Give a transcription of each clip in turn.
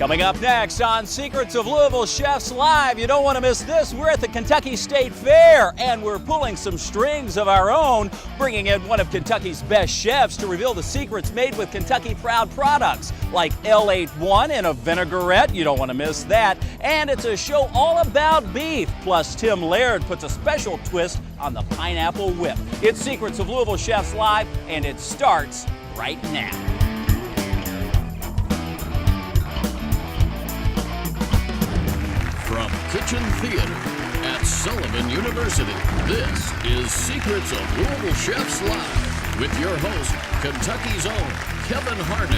Coming up next on Secrets of Louisville Chefs Live, you don't want to miss this. We're at the Kentucky State Fair, and we're pulling some strings of our own, bringing in one of Kentucky's best chefs to reveal the secrets made with Kentucky Proud products, like L81 in a vinaigrette. You don't want to miss that. And it's a show all about beef. Plus, Tim Laird puts a special twist on the pineapple whip. It's Secrets of Louisville Chefs Live, and it starts right now. From Kitchen Theater at Sullivan University, this is Secrets of Louisville Chefs Live with your host, Kentucky's own Kevin Harned,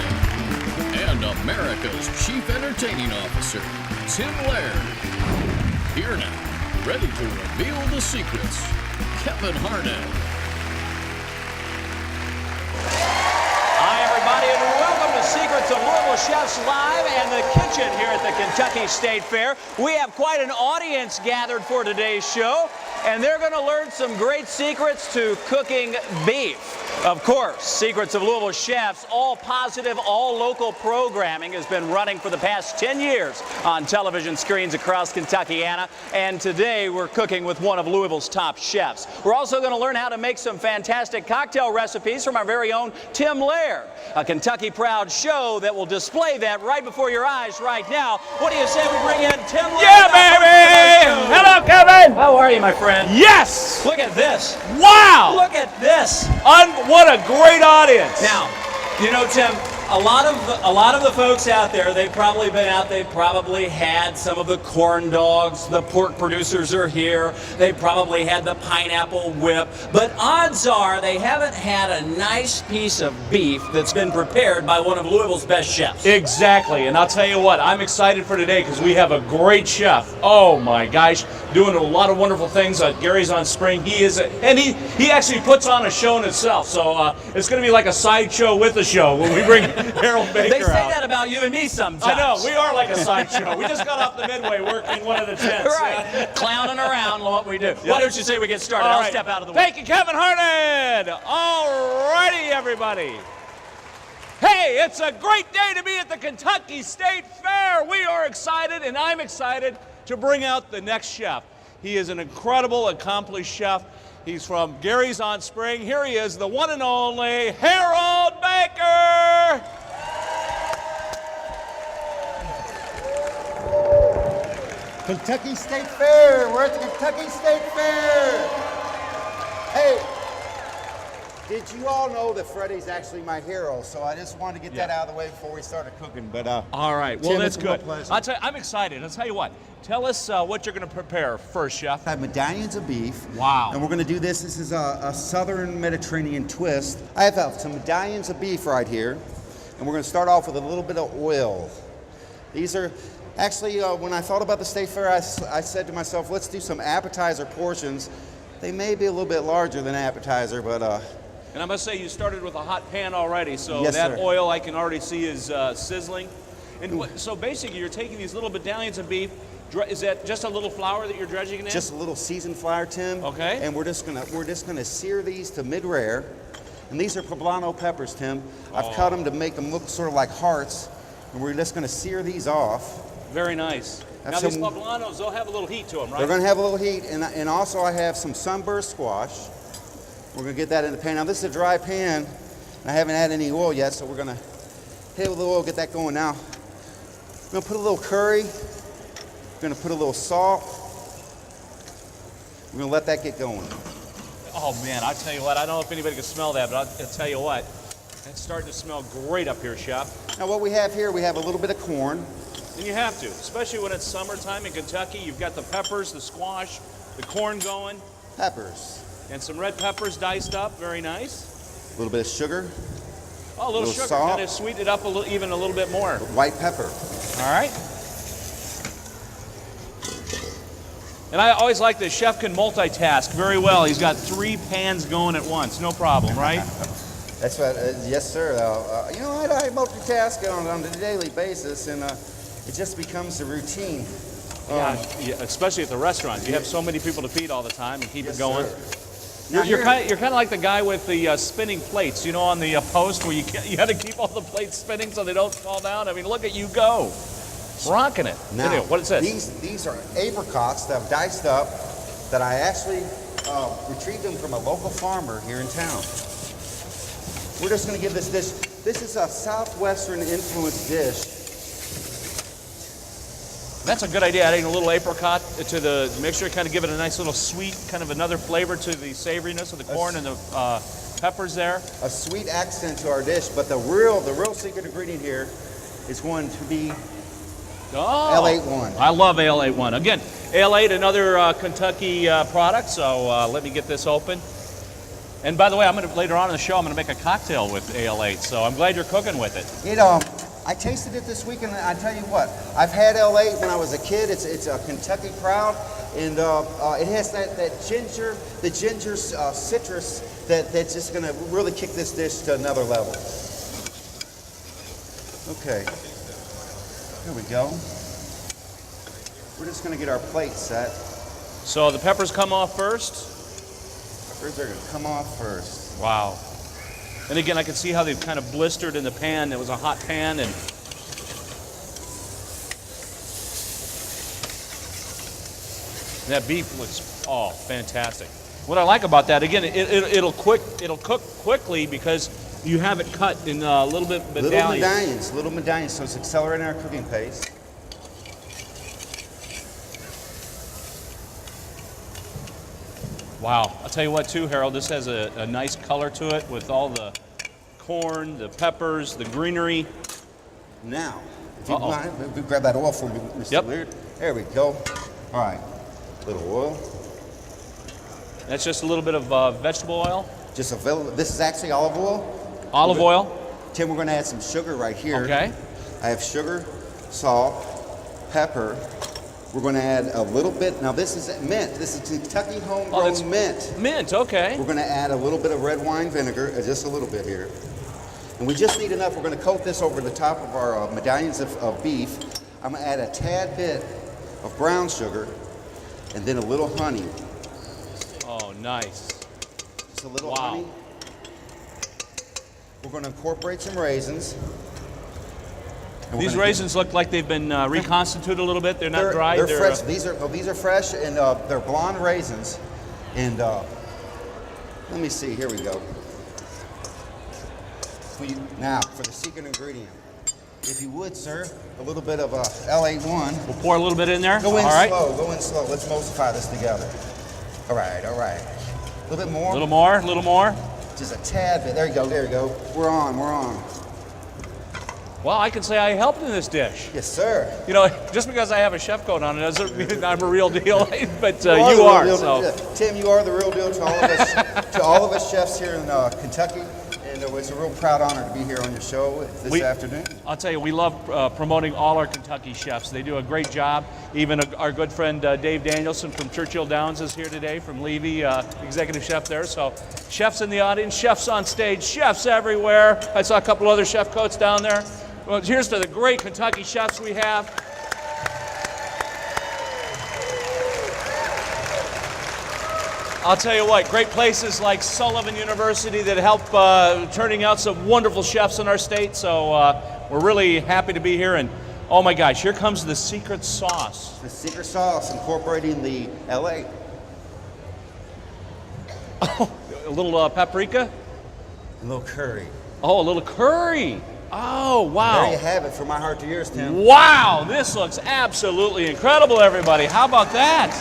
and America's Chief Entertaining Officer, Tim Laird. Here now, ready to reveal the secrets, Kevin Harned. Hi, everybody, and welcome to Secrets of Louisville Chefs Live and the kitchen here at the Kentucky State Fair. We have quite an audience gathered for today's show, and they're going to learn some great secrets to cooking beef. Of course, Secrets of Louisville Chefs, all positive, all local programming has been running for the past 10 years on television screens across Kentuckiana, and today we're cooking with one of Louisville's top chefs. We're also going to learn how to make some fantastic cocktail recipes from our very own Tim Laird, a Kentucky Proud show that will display that right before your eyes right now. What do you say we bring in Tim Laird? Yeah, baby! Hello, Kevin! How are you, my friend? Yes! Look at this. Wow! Look at this. What a great audience! Now, you know, Tim, a lot of the folks out there, they've probably been out, they've probably had some of the corn dogs, the pork producers are here, they've probably had the pineapple whip, but odds are they haven't had a nice piece of beef that's been prepared by one of Louisville's best chefs. Exactly, and I'll tell you what, I'm excited for today because we have a great chef. Oh my gosh, doing a lot of wonderful things. Gary's on Spring. He actually puts on a show in itself, so it's going to be like a sideshow with a show when we bring Harold Baker They say out. that about you and me sometimes. I know, we are like a sideshow. We just got off the Midway working one of the tents. Right, clowning around what we do. Yep. Why don't you say we get started? All I'll right. step out of the way. Thank you, Kevin Harned. All righty, everybody. Hey, it's a great day to be at the Kentucky State Fair. We are excited, and I'm excited to bring out the next chef. He is an incredible, accomplished chef. He's from Gary's on Spring. Here he is, the one and only Harold Baker. Kentucky State Fair. We're at the Kentucky State Fair. Hey, did you all know that Freddie's actually my hero? So I just wanted to get that out of the way before we started cooking. But all right, well, Tim, that's it's a real good. pleasure. I'm excited. I'll tell you what. Tell us what you're going to prepare first, Chef. I have medallions of beef. Wow. And we're going to do this. This is a southern Mediterranean twist. I have some medallions of beef right here. And we're going to start off with a little bit of oil. These are actually, when I thought about the State Fair, I said to myself, let's do some appetizer portions. They may be a little bit larger than appetizer, but and I must say, you started with a hot pan already, so yes, that sir. oil I can already see is sizzling. And so basically, you're taking these little medallions of beef. Is that just a little flour that you're dredging in? Just a little seasoned flour, Tim. Okay. And we're just gonna sear these to mid-rare. And these are poblano peppers, Tim. I've cut them to make them look sort of like hearts. And we're just gonna sear these off. Very nice. Now these poblanos, they'll have a little heat to them, right? They're gonna have a little heat, and also I have some sunburst squash. We're gonna get that in the pan. Now this is a dry pan, and I haven't had any oil yet, so we're gonna hit it with the oil, get that going now. We're gonna put a little curry. We're gonna put a little salt. We're gonna let that get going. Oh man, I tell you what, I don't know if anybody can smell that, but I'll tell you what, it's starting to smell great up here, Chef. Now what we have here, we have a little bit of corn. And you have to, especially when it's summertime in Kentucky. You've got the peppers, the squash, the corn going. Peppers. And some red peppers diced up, very nice. A little bit of sugar. Oh, a little sugar, salt. kind of sweeten it up even a little bit more. White pepper. All right. And I always like the chef can multitask very well. He's got 3 pans going at once, no problem, right? That's right. Yes, sir. You know, I multitask on a daily basis, and it just becomes a routine. Yeah, especially at the restaurants. You have so many people to feed all the time and keep it going. Now You're kind of like the guy with the spinning plates, you know, on the post where you got to keep all the plates spinning so they don't fall down. I mean, look at you go. Rocking it. Now, Video, what is this? These are apricots that I've diced up that I actually retrieved them from a local farmer here in town. We're just going to give this dish. This is a southwestern influenced dish. That's a good idea, adding a little apricot to the mixture, kind of give it a nice little sweet, kind of another flavor to the savoriness of the corn and the peppers there. A sweet accent to our dish, but the real secret ingredient here is going to be L81. I love Ale81. Again, Ale8, another Kentucky product, so let me get this open. And by the way, later on in the show, I'm going to make a cocktail with Ale8, so I'm glad you're cooking with it. I tasted it this week, and I tell you what, I've had L8 when I was a kid. It's a Kentucky Proud, and it has that ginger, the ginger citrus that's just going to really kick this dish to another level. Okay, here we go. We're just going to get our plate set. So the peppers come off first? Peppers are going to come off first. Wow. And again, I can see how they've kind of blistered in the pan. It was a hot pan, and that beef looks fantastic. What I like about that, again, it'll cook quickly because you have it cut in a little bit medallions. Little medallions, so it's accelerating our cooking pace. Wow. I'll tell you what, too, Harold, this has a nice color to it with all the corn, the peppers, the greenery. Now, if you mind, if you grab that oil for me, Mr. Laird. There we go. All right, a little oil. That's just a little bit of vegetable oil? This is actually olive oil. Olive oil? Tim, we're going to add some sugar right here. Okay. I have sugar, salt, pepper. We're going to add a little bit. Now this is mint. This is Kentucky homegrown mint. Mint, okay. We're going to add a little bit of red wine vinegar, just a little bit here. And we just need enough. We're going to coat this over the top of our medallions of beef. I'm going to add a tad bit of brown sugar and then a little honey. Oh, nice. Just a little honey. We're going to incorporate some raisins. These raisins look like they've been reconstituted a little bit. They're not dried. They're fresh. These are fresh, and they're blonde raisins. And let me see. Here we go. Now for the secret ingredient. If you would, sir, a little bit of L81. We'll pour a little bit in there. Go in slow. Go in slow. Let's emulsify this together. All right. All right. A little bit more. A little more. A little more. Just a tad bit. There you go. There you go. We're on. We're on. Well, I can say I helped in this dish. Yes, sir. You know, just because I have a chef coat on it doesn't mean I'm a real deal, but you are. So. Tim, you are the real deal to all of us, to all of us chefs here in Kentucky, and it's a real proud honor to be here on your show this afternoon. I'll tell you, we love promoting all our Kentucky chefs. They do a great job. Even our good friend Dave Danielson from Churchill Downs is here today, from Levy, executive chef there. So chefs in the audience, chefs on stage, chefs everywhere. I saw a couple other chef coats down there. Well, here's to the great Kentucky chefs we have. I'll tell you what, great places like Sullivan University that help turning out some wonderful chefs in our state. So we're really happy to be here. And oh my gosh, here comes the secret sauce. The secret sauce incorporating the LA. Oh, a little paprika? A little curry. Oh, a little curry. Oh, wow. There you have it, from my heart to yours, Tim. Wow, this looks absolutely incredible, everybody. How about that?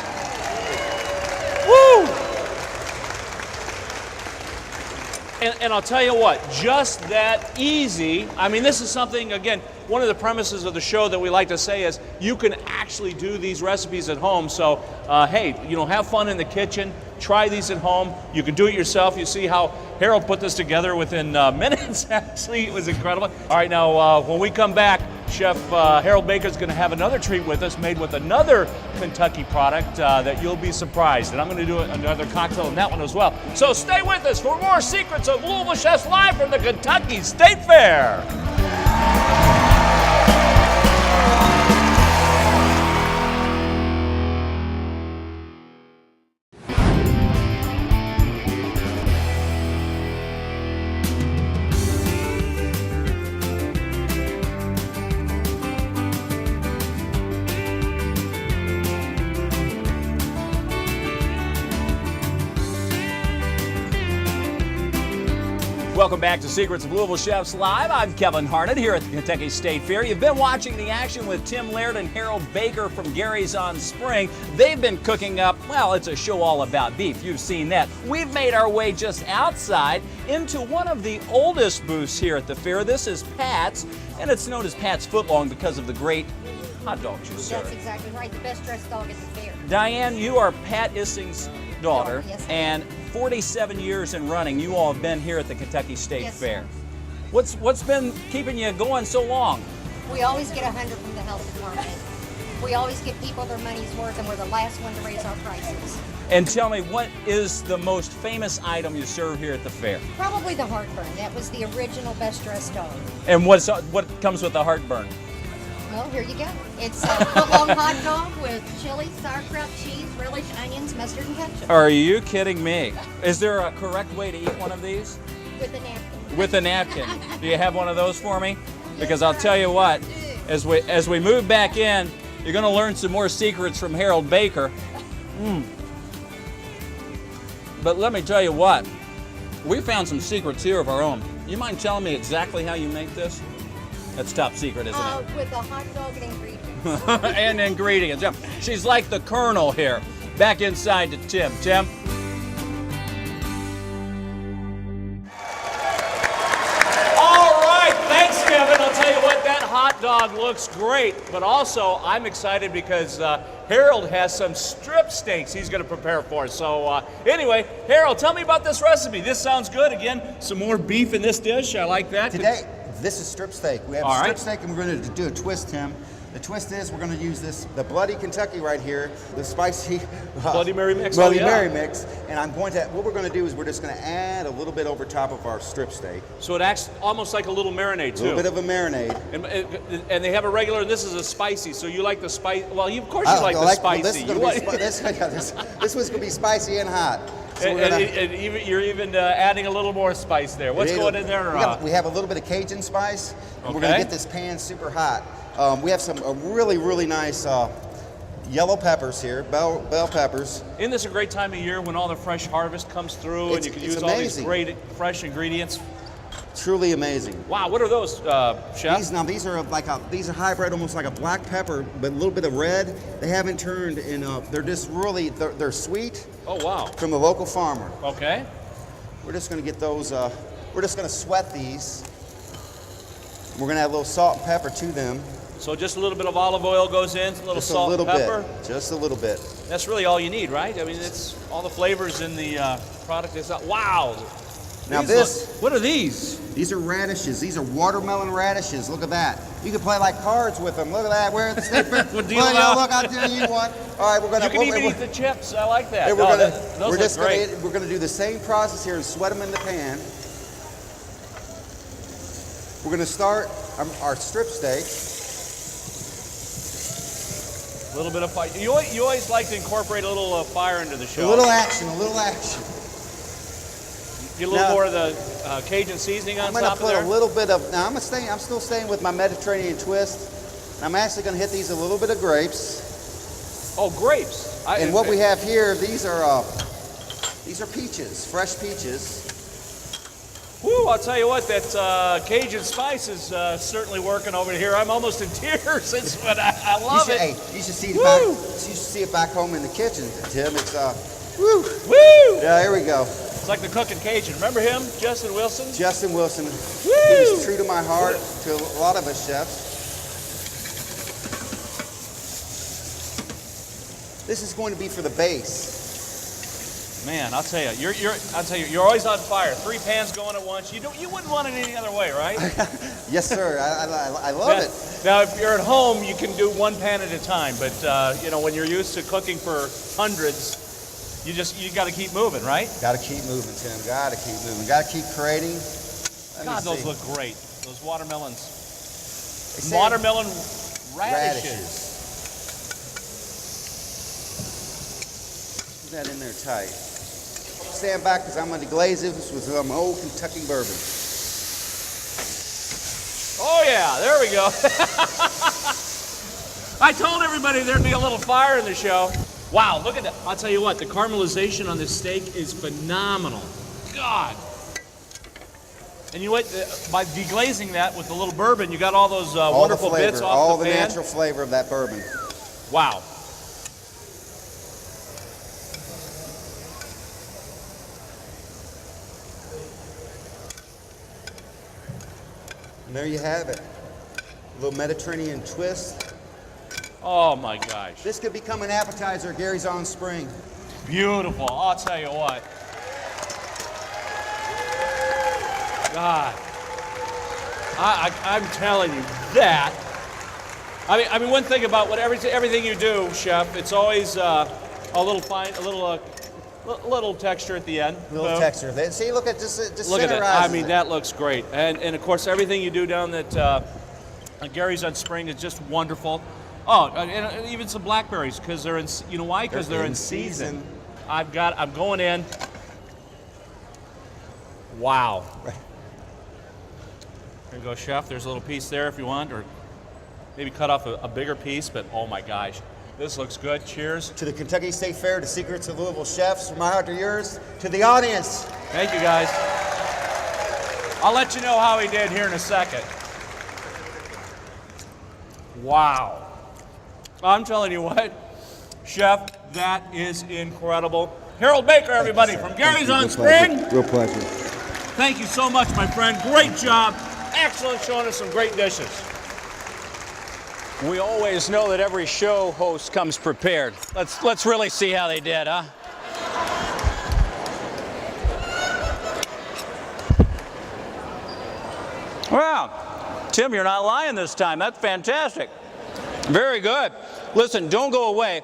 Woo! And I'll tell you what, just that easy. I mean, this is something, again, one of the premises of the show that we like to say is you can actually do these recipes at home. So, hey, have fun in the kitchen. Try these at home. You can do it yourself. You see how Harold put this together within minutes. Actually, it was incredible. All right, now when we come back, Chef Harold Baker is going to have another treat with us made with another Kentucky product that you'll be surprised. And I'm going to do another cocktail in that one as well. So stay with us for more Secrets of Louisville Chefs live from the Kentucky State Fair. Welcome back to Secrets of Louisville Chefs Live. I'm Kevin Harned here at the Kentucky State Fair. You've been watching the action with Tim Laird and Harold Baker from Gary's on Spring. They've been cooking up, well, it's a show all about beef. You've seen that. We've made our way just outside into one of the oldest booths here at the fair. This is Pat's, and it's known as Pat's Footlong because of the great hot dogs you serve. That's exactly right. The best dressed dog at the fair. Diane, you are Pat Issing's daughter, Yes, sir. and 47 years in running, you all have been here at the Kentucky State Yes, Fair. sir. What's been keeping you going so long? We always get 100 from the health department. We always give people their money's worth, and we're the last one to raise our prices. And tell me, what is the most famous item you serve here at the fair? Probably the heartburn. That was the original best dressed dog. And what comes with the heartburn? Well, here you go. It's a footlong hot dog with chili, sauerkraut, cheese, relish, onions, mustard, and ketchup. Are you kidding me? Is there a correct way to eat one of these? With a napkin. With a napkin. Do you have one of those for me? Because I'll sir, tell you what, I do. as we move back in, you're going to learn some more secrets from Harold Baker. But let me tell you what, we found some secrets here of our own. You mind telling me exactly how you make this? That's top secret, isn't it? With a hot dog and ingredients. And ingredients. Yeah. She's like the Colonel here. Back inside to Tim. Tim? All right, thanks, Kevin. I'll tell you what, that hot dog looks great. But also, I'm excited because Harold has some strip steaks he's going to prepare for us. So anyway, Harold, tell me about this recipe. This sounds good. Again, some more beef in this dish. I like that. Today, this is strip steak. We have All strip right. steak, and we're going to do a twist, Tim. The twist is we're going to use the Bloody Kentucky right here, the spicy Bloody Mary mix. Bloody Oh, yeah. Mary mix. And what we're going to do is we're just going to add a little bit over top of our strip steak, So it acts almost like a little marinade, a too. little bit of a marinade. And they have a regular, and this is a spicy, so you like the spice. Well, of course you like the spicy. This one's going to be spicy and hot. So And, we're gonna- and even, you're even adding a little more spice there. What's going in there? We have a little bit of Cajun spice, and we're going to Okay. get this pan super hot. We have some really, really nice yellow peppers here, bell peppers. Isn't this a great time of year when all the fresh harvest comes through and you can It's use all these amazing. great fresh ingredients? Truly amazing. Wow, what are those, Chef? These are hybrid, almost like a black pepper, but a little bit of red. They haven't turned in. They're just really they're sweet Oh, wow. from the local farmer. Okay. We're just going to get those. We're just going to sweat these. We're going to add a little salt and pepper to them. So just a little bit of olive oil goes in, a little Just salt a little and pepper. bit. Just a little bit. That's really all you need, right? I mean, it's all the flavors in the product. Wow. Now What are these? These are radishes. These are watermelon radishes. Look at that. You can play like cards with them. Look at that. We're at the state fair. Well, I'll I'll tell you what. All right, we're gonna. You can even eat the chips. I like that. Hey, Those look great. We're gonna do the same process here and sweat them in the pan. We're gonna start our strip steak. A little bit of fire. You always like to incorporate a little fire into the show. A little action. A little action. Get a little Now- more of the Cajun seasoning on I'm gonna top of put there. a little bit of. Now I'm still staying with my Mediterranean twist. I'm actually gonna hit these a little bit of grapes. Oh, grapes. And what we have here, these are peaches, fresh peaches. Woo, I'll tell you what, that Cajun spice is certainly working over here. I'm almost in tears. But I love it. Hey, you should see it Woo! back. You should see it back home in the kitchen, Tim. It's woo. Woo! Yeah, here we go. It's like the cooking Cajun. Remember him, Justin Wilson? Justin Wilson. Woo! He was true to my heart, to a lot of us chefs. This is going to be for the base. Man, I'll tell you, you're always on fire. 3 pans going at once. You wouldn't want it any other way, right? Yes, sir. I love it. Now, if you're at home, you can do 1 pan at a time. But when you're used to cooking for hundreds, you got to keep moving, right? Got to keep moving, Tim. Got to keep moving. Got to keep creating. Let me God, those see. look great. Those watermelons. They say Watermelon radishes. radishes. Put that in there tight. Stand back because I'm going to glaze this with some old Kentucky bourbon. Oh yeah, there we go. I told everybody there'd be a little fire in the show. Wow, look at that. I'll tell you what, the caramelization on this steak is phenomenal. God. And you know what? By deglazing that with a little bourbon, you got all those All wonderful the flavor, bits off all the the pan. natural flavor of that bourbon. Wow. And there you have it. A little Mediterranean twist. Oh my gosh. This could become an appetizer at Gary's on Spring. Beautiful. I'll tell you what. God. I'm telling you that. I mean, one thing about everything you do, Chef, it's always a little texture at the end. A little texture. See, look at just Look at center it. I mean, that looks great. And of course, everything you do down at Gary's on Spring is just wonderful. Oh, and even some blackberries because they're in. You know why? Because they're in season. I'm going in. Wow. Right. There you go, Chef. There's a little piece there if you want, or maybe cut off a bigger piece. But oh my gosh, this looks good. Cheers. To the Kentucky State Fair, to Secrets of Louisville Chefs, from my heart to yours, to the audience. Thank you, guys. I'll let you know how he did here in a second. Wow. I'm telling you what, Chef, that is incredible. Harold Baker, everybody, from Gary's on Spring. Real pleasure. Thank you so much, my friend. Great job. Excellent, showing us some great dishes. We always know that every show host comes prepared. Let's really see how they did, huh? Wow, Tim, you're not lying this time. That's fantastic. Very good. Listen, don't go away.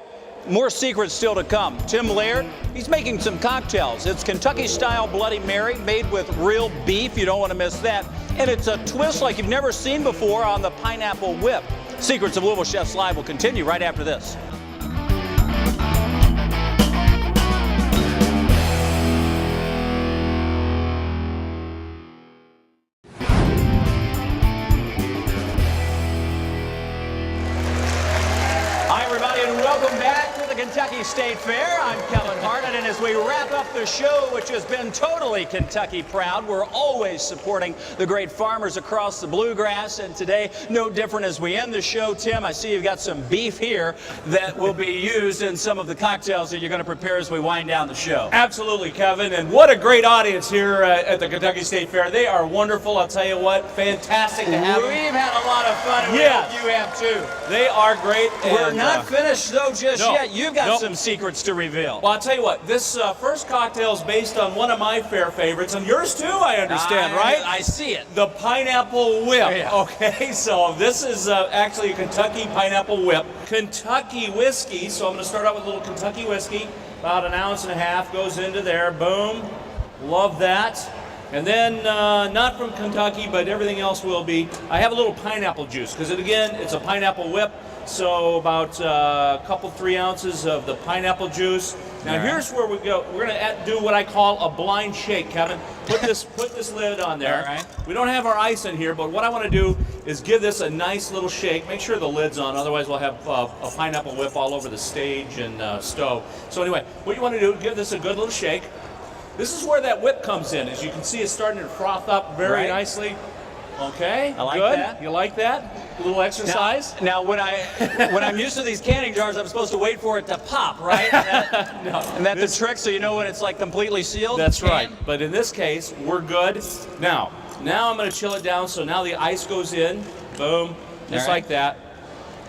More secrets still to come. Tim Laird, he's making some cocktails. It's Kentucky-style Bloody Mary made with real beef. You don't want to miss that. And it's a twist like you've never seen before on the pineapple whip. Secrets of Louisville Chefs Live will continue right after this. Hi, everybody, and welcome back to the Kentucky State Fair. I'm Kevin Harned, and as we wrap up the show, which has been totally Kentucky proud, we're always supporting the great farmers across the bluegrass, and today, no different as we end the show. Tim, I see you've got some beef here that will be used in some of the cocktails that you're going to prepare as we wind down the show. Absolutely, Kevin, and what a great audience here at the Kentucky State Fair. They are wonderful, I'll tell you what, fantastic to have them. We've had a lot of fun, and Yes. we hope you have too. They are great. We're and, not finished, though, just no. yet. You've got Nope. some secrets to reveal. Well, I'll tell you what, this first cocktail is based on one of my fair favorites, and yours too, I understand, right? I see it. The pineapple whip. Yeah. Okay, so this is actually a Kentucky pineapple whip. Kentucky whiskey, so I'm going to start out with a little Kentucky whiskey. About 1.5 ounces goes into there. Boom. Love that. And then, not from Kentucky, but everything else will be. I have a little pineapple juice, because again, it's a pineapple whip. So about a couple, 3 ounces of the pineapple juice. Now here's where we go. We're gonna do what I call a blind shake, Kevin. Put this lid on there. All right. We don't have our ice in here, but what I want to do is give this a nice little shake. Make sure the lid's on, otherwise we'll have a pineapple whip all over the stage and stove. So anyway, what you want to do, give this a good little shake. This is where that whip comes in. As you can see, it's starting to froth up very nicely. Okay, I like good. that. You like that? A little exercise? Now when I'm used to these canning jars, I'm supposed to wait for it to pop, right? And that's the trick, so you know when it's like completely sealed? That's Can? right. But in this case, we're good. Now I'm going to chill it down, so now the ice goes in. Boom. Just right. like that.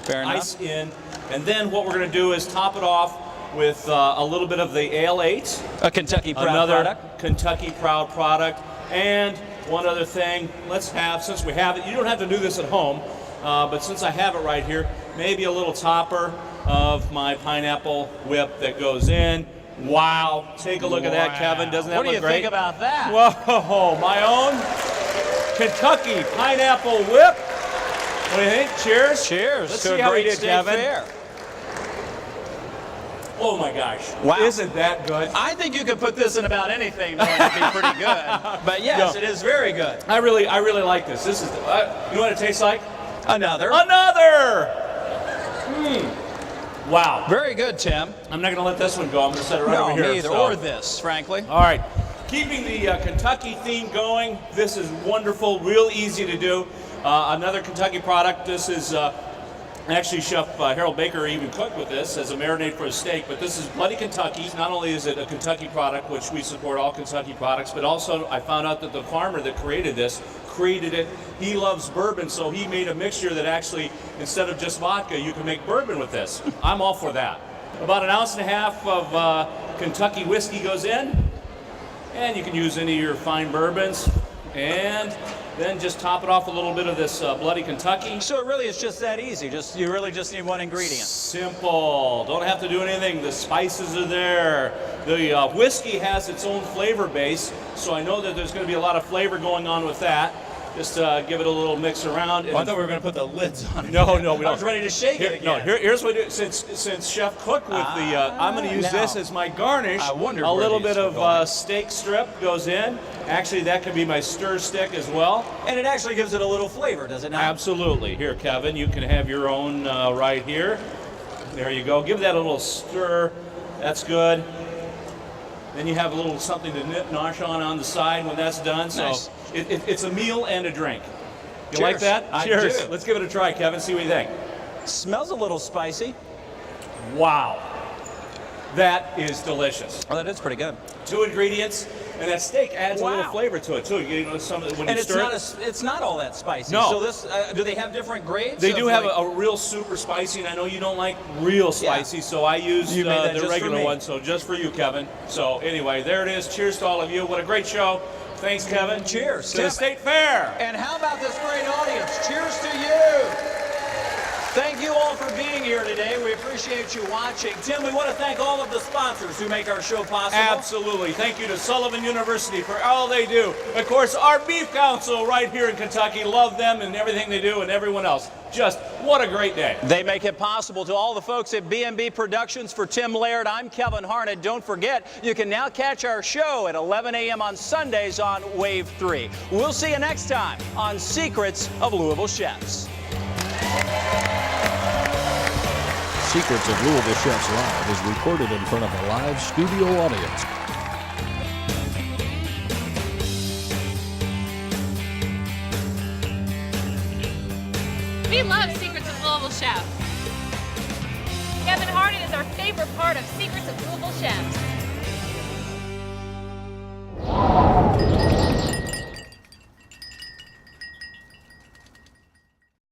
Fair enough. Ice in. And then what we're going to do is top it off with a little bit of the Ale 8. A Kentucky Proud Another product. Kentucky Proud product. And one other thing, let's have, since we have it, you don't have to do this at home, but since I have it right here, maybe a little topper of my pineapple whip that goes in. Wow, take a look at that, Kevin. Doesn't that What do look you great? think about that? Whoa, my own Kentucky pineapple whip. What do you think? Cheers. Cheers Let's to see a how we great did, state Kevin. fair. Oh my gosh. Wow. Isn't that good? I think you could put this in about anything, knowing it'd be pretty good. But yes, No. it is very good. I really like this. This is, you know what it tastes like? Another. Wow. Very good, Tim. I'm not going to let this one go. I'm going to set it right No, over here. me either. So- Or this, frankly. All right. Keeping the Kentucky theme going, this is wonderful, real easy to do. Another Kentucky product, this is actually Chef Harold Baker even cooked with this as a marinade for a steak, but this is Bloody Kentucky. Not only is it a Kentucky product, which we support all Kentucky products, but also I found out that the farmer that created this, created it. He loves bourbon, so he made a mixture that actually, instead of just vodka, you can make bourbon with this. I'm all for that. About 1.5 ounces of Kentucky whiskey goes in, and you can use any of your fine bourbons, and then just top it off with a little bit of this Bloody Kentucky. So it really is just that easy. You really just need one ingredient. Simple. Don't have to do anything. The spices are there. The whiskey has its own flavor base, so I know that there's going to be a lot of flavor going on with that. Just give it a little mix around. Oh, I thought we were going to put the lids on it. No, we don't. I was ready to shake it again. No, here's what it, since Chef cooked with the, I'm going to use this as my garnish. I wondered a where little these bit were going. of steak strip goes in. Actually, that could be my stir stick as well. And it actually gives it a little flavor, does it not? Absolutely. Here, Kevin, you can have your own right here. There you go. Give that a little stir. That's good. Then you have a little something to nosh on the side when that's done. So Nice. it's a meal and a drink. You Cheers. like that? I Cheers. do. Let's give it a try, Kevin. See what you think. Smells a little spicy. Wow. That is delicious. Oh, that is pretty good. 2 ingredients, and that steak adds a little Wow. flavor to it too. You know, when And you stir it. it's not all that spicy. No. So this, do they have different grades? They of, do have like- a real super spicy, and I know you don't like real spicy, so I used You made that the just for regular me. one, so just for you, Kevin. So anyway, there it is. Cheers to all of you. What a great show. Thanks, Kevin. Cheers. To the Tim. State Fair. And how about this great audience? Cheers to you. Thank you all for being here today. We appreciate you watching. Tim, we want to thank all of the sponsors who make our show possible. Absolutely. Thank you to Sullivan University for all they do. Of course, our Beef Council right here in Kentucky. Love them and everything they do, and everyone else. Just what a great day. They make it possible. To all the folks at B&B Productions, for Tim Laird, I'm Kevin Harned. Don't forget, you can now catch our show at 11 a.m. on Sundays on Wave 3. We'll see you next time on Secrets of Louisville Chefs. Secrets of Louisville Chefs Live is recorded in front of a live studio audience. We love Secrets of Louisville Chefs. Kevin Harned is our favorite part of Secrets of Louisville Chefs.